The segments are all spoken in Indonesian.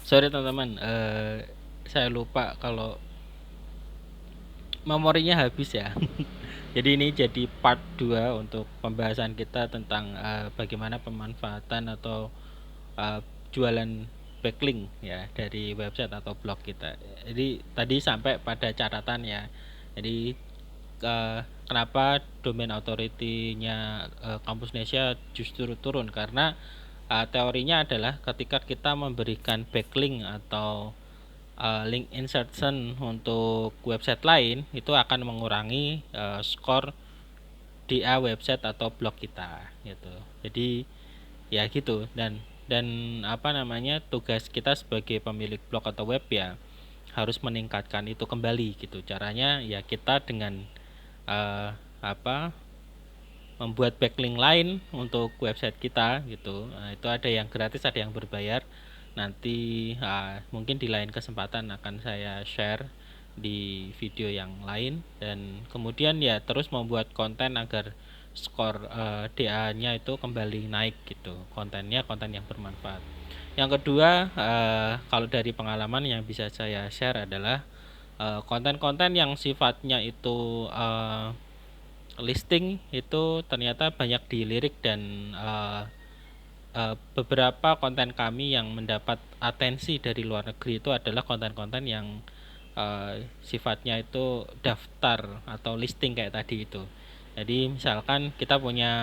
Sorry teman-teman, saya lupa kalau memorinya habis ya. Jadi ini jadi part 2 untuk pembahasan kita tentang bagaimana pemanfaatan atau uh, jualan backlink ya dari website atau blog kita. Jadi tadi sampai pada catatan ya. Jadi kenapa domain authority-nya Kampus Indonesia justru turun karena teorinya adalah ketika kita memberikan backlink atau link insertion untuk website lain itu akan mengurangi skor DA website atau blog kita gitu. Jadi ya gitu, dan apa namanya, tugas kita sebagai pemilik blog atau web ya harus meningkatkan itu kembali gitu. Caranya ya kita dengan eh, apa membuat backlink lain untuk website kita gitu. Nah, itu ada yang gratis, ada yang berbayar. Nanti mungkin di lain kesempatan akan saya share di video yang lain, dan kemudian ya terus membuat konten agar skor DA-nya itu kembali naik gitu. Kontennya konten yang bermanfaat. Yang kedua, kalau dari pengalaman yang bisa saya share adalah konten-konten yang sifatnya itu listing itu ternyata banyak dilirik, dan beberapa konten kami yang mendapat atensi dari luar negeri itu adalah konten-konten yang sifatnya itu daftar atau listing kayak tadi itu. Jadi misalkan kita punya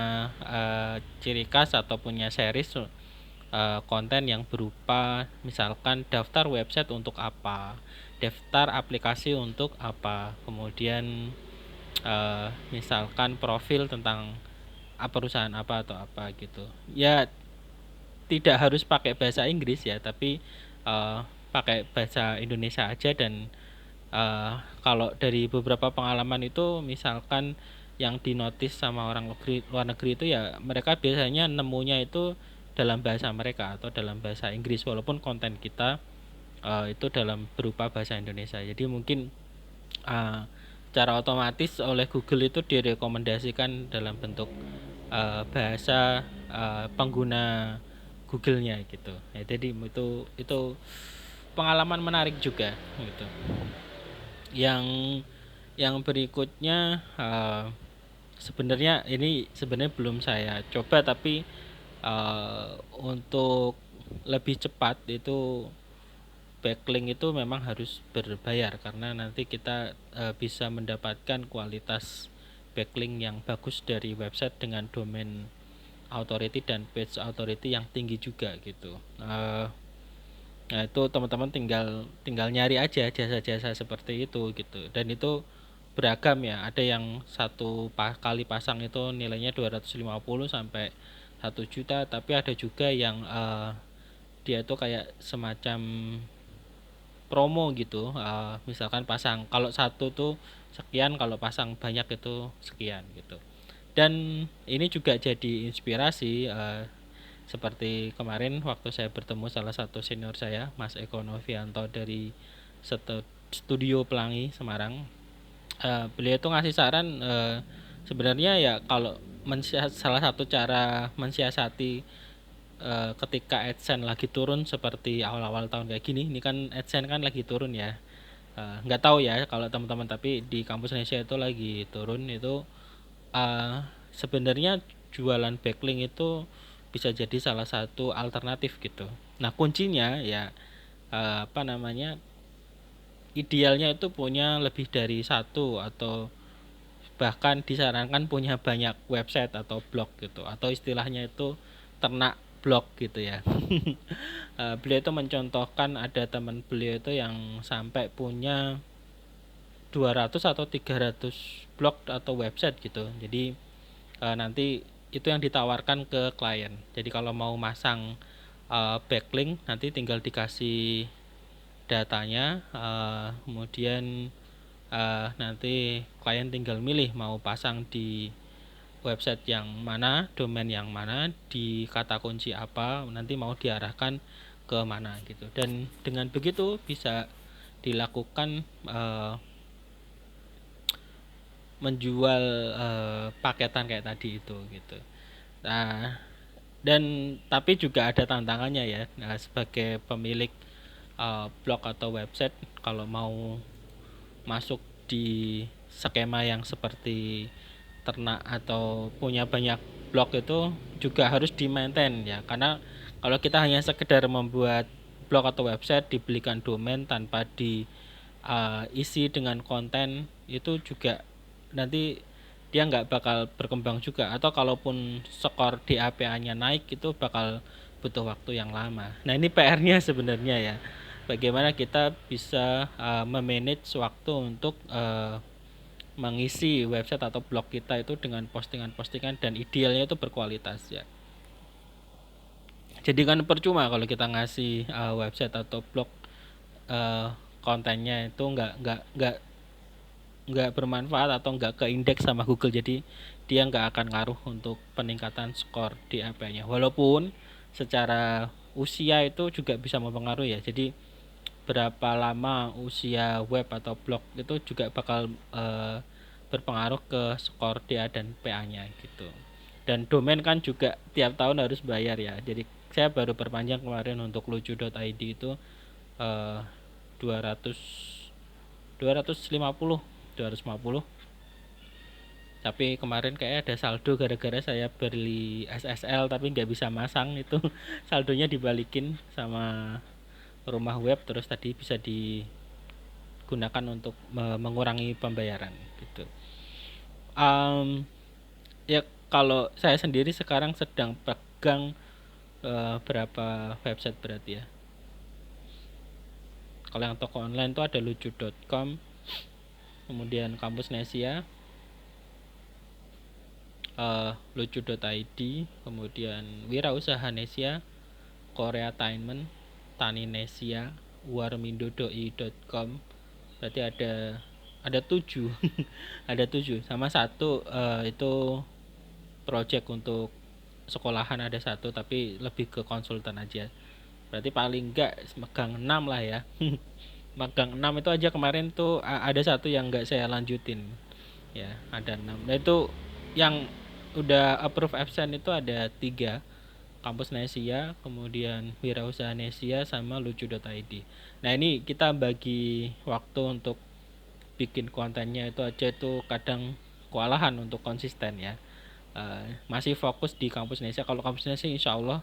ciri khas atau punya series konten yang berupa misalkan daftar website untuk apa, daftar aplikasi untuk apa, kemudian misalkan profil tentang perusahaan apa atau apa gitu. Ya tidak harus pakai bahasa Inggris ya, tapi uh, pakai bahasa Indonesia aja. Dan kalau dari beberapa pengalaman itu misalkan yang dinotis sama orang luar negeri itu ya mereka biasanya nemunya itu dalam bahasa mereka atau dalam bahasa Inggris, walaupun konten kita itu dalam berupa bahasa Indonesia. Jadi mungkin uh, secara otomatis oleh Google itu direkomendasikan dalam bentuk bahasa pengguna Google-nya gitu. Ya, jadi itu pengalaman menarik juga gitu. Yang berikutnya sebenarnya ini sebenarnya belum saya coba, tapi untuk lebih cepat itu backlink itu memang harus berbayar karena nanti kita bisa mendapatkan kualitas backlink yang bagus dari website dengan domain authority dan page authority yang tinggi juga gitu. Nah itu teman-teman tinggal tinggal nyari aja jasa-jasa seperti itu gitu, dan itu beragam ya. Ada yang satu kali pasang itu nilainya 250 sampai 1 juta, tapi ada juga yang dia itu kayak semacam promo gitu. Misalkan pasang kalau satu tuh sekian, kalau pasang banyak itu sekian gitu. Dan ini juga jadi inspirasi, seperti kemarin waktu saya bertemu salah satu senior saya, Mas Eko Novianto dari Studio Pelangi Semarang. Beliau itu ngasih saran, sebenarnya ya kalau salah satu cara mensiasati ketika AdSense lagi turun seperti awal-awal tahun kayak gini, ini kan AdSense kan lagi turun ya. Nggak tahu ya kalau teman-teman, tapi di kampus Indonesia itu lagi turun itu. Sebenarnya jualan backlink itu bisa jadi salah satu alternatif gitu. Nah kuncinya ya apa namanya, idealnya itu punya lebih dari satu, atau bahkan disarankan punya banyak website atau blog gitu, atau istilahnya itu ternak blog gitu ya. Beliau itu mencontohkan ada teman beliau itu yang sampai punya 200 atau 300 blog atau website gitu. Jadi nanti itu yang ditawarkan ke klien. Jadi kalau mau masang backlink nanti tinggal dikasih datanya, kemudian nanti klien tinggal milih mau pasang di website yang mana, domain yang mana, di kata kunci apa, nanti mau diarahkan ke mana gitu. Dan dengan begitu bisa dilakukan menjual paketan kayak tadi itu gitu. Nah, Dan tapi juga ada tantangannya ya. Nah, sebagai pemilik blog atau website, kalau mau masuk di skema yang seperti ternak atau punya banyak blog itu juga harus di maintain ya, karena kalau kita hanya sekedar membuat blog atau website, dibelikan domain tanpa diisi dengan konten, itu juga nanti dia nggak bakal berkembang juga, atau kalaupun skor DAPA-nya naik itu bakal butuh waktu yang lama. Nah ini PR-nya sebenarnya ya, bagaimana kita bisa memanage waktu untuk mengisi website atau blog kita itu dengan postingan-postingan dan idealnya itu berkualitas ya. Jadi kan percuma kalau kita ngasih website atau blog kontennya itu nggak bermanfaat atau nggak ke indeks sama Google, jadi dia nggak akan ngaruh untuk peningkatan skor di AP-nya. Walaupun secara usia itu juga bisa mempengaruhi ya, jadi berapa lama usia web atau blog itu juga bakal berpengaruh ke skor DA dan PA-nya gitu. Dan domain kan juga tiap tahun harus bayar ya. Jadi saya baru perpanjang kemarin untuk lucu.id itu eh, 200 250 250. Tapi kemarin kayak ada saldo gara-gara saya beli SSL tapi nggak bisa masang itu. Saldonya dibalikin sama rumah web, terus tadi bisa digunakan untuk mengurangi pembayaran gitu. um, Ya kalau saya sendiri sekarang sedang pegang berapa website berarti ya. Kalau yang toko online itu ada lucu.com, kemudian Kampus Nesia, lucu.id, kemudian Wirausaha Nesia, Koreatainment, Tani Nesia, warmindo.com. Berarti ada 7. Ada 7 sama satu itu project untuk sekolahan, ada satu tapi lebih ke konsultan aja. Berarti paling enggak megang 6 lah ya. Megang 6 itu aja kemarin tuh ada satu yang enggak saya lanjutin. Ya, ada 6. Nah, itu yang udah approve absen itu ada 3. Kampus Nesia, kemudian Wirausaha Nesia sama lucu.id. Nah, ini kita bagi waktu untuk bikin kontennya itu aja itu kadang kewalahan untuk konsisten ya. Masih fokus di Kampus Indonesia. Kalau Kampus Indonesia insya Allah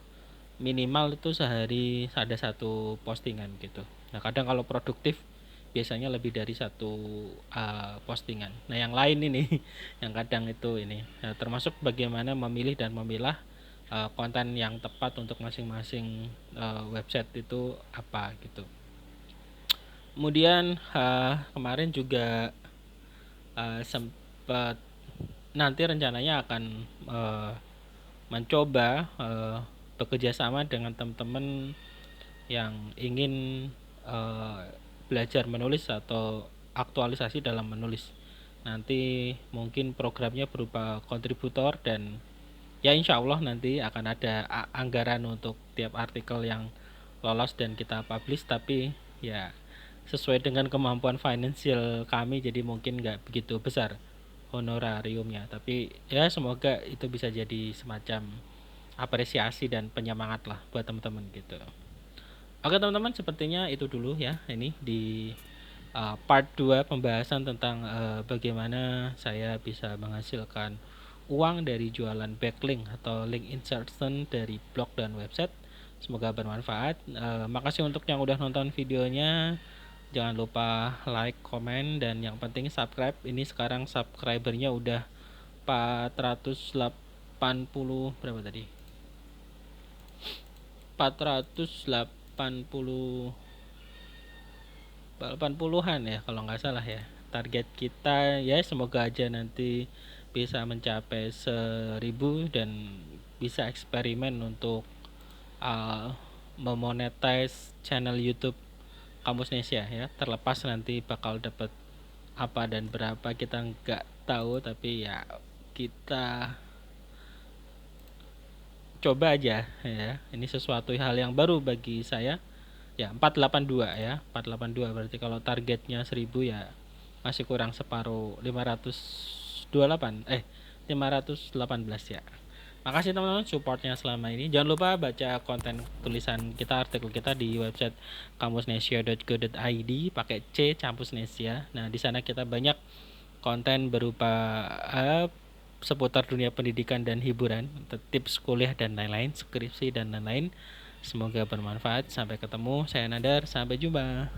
minimal itu sehari ada satu postingan gitu. Nah kadang kalau produktif biasanya lebih dari satu postingan. Nah yang lain ini yang kadang itu ini, nah, termasuk bagaimana memilih dan memilah konten yang tepat untuk masing-masing website itu apa gitu. Kemudian kemarin juga sempat, nanti rencananya akan mencoba bekerja sama dengan teman-teman yang ingin belajar menulis atau aktualisasi dalam menulis. Nanti mungkin programnya berupa kontributor, dan ya insya Allah nanti akan ada anggaran untuk tiap artikel yang lolos dan kita publish, tapi ya sesuai dengan kemampuan finansial kami, jadi mungkin nggak begitu besar honorariumnya, tapi ya semoga itu bisa jadi semacam apresiasi dan penyemangat lah buat teman-teman gitu. Oke teman-teman, sepertinya itu dulu ya ini di part 2 pembahasan tentang bagaimana saya bisa menghasilkan uang dari jualan backlink atau link insertion dari blog dan website. Semoga bermanfaat. Makasih untuk yang udah nonton videonya. Jangan lupa like, komen, dan yang penting subscribe. Ini sekarang subscribernya udah 480 berapa tadi? 480 80-an ya kalau nggak salah ya. Target kita ya semoga aja nanti bisa mencapai 1000 dan bisa eksperimen untuk memonetize channel YouTube Kampus Nesia ya. Terlepas nanti bakal dapat apa dan berapa kita nggak tahu, tapi ya kita coba aja ya. Ini sesuatu hal yang baru bagi saya. Ya 482 ya, 482 berarti kalau targetnya 1000 ya masih kurang separuh, 528 518 ya. Makasih teman-teman supportnya selama ini. Jangan lupa baca konten tulisan kita, artikel kita di website kamusnesia.go.id pakai C Campus Nesia. Nah, di sana kita banyak konten berupa seputar dunia pendidikan dan hiburan, tips kuliah dan lain-lain, skripsi dan lain-lain. Semoga bermanfaat. Sampai ketemu. Saya Nadar. Sampai jumpa.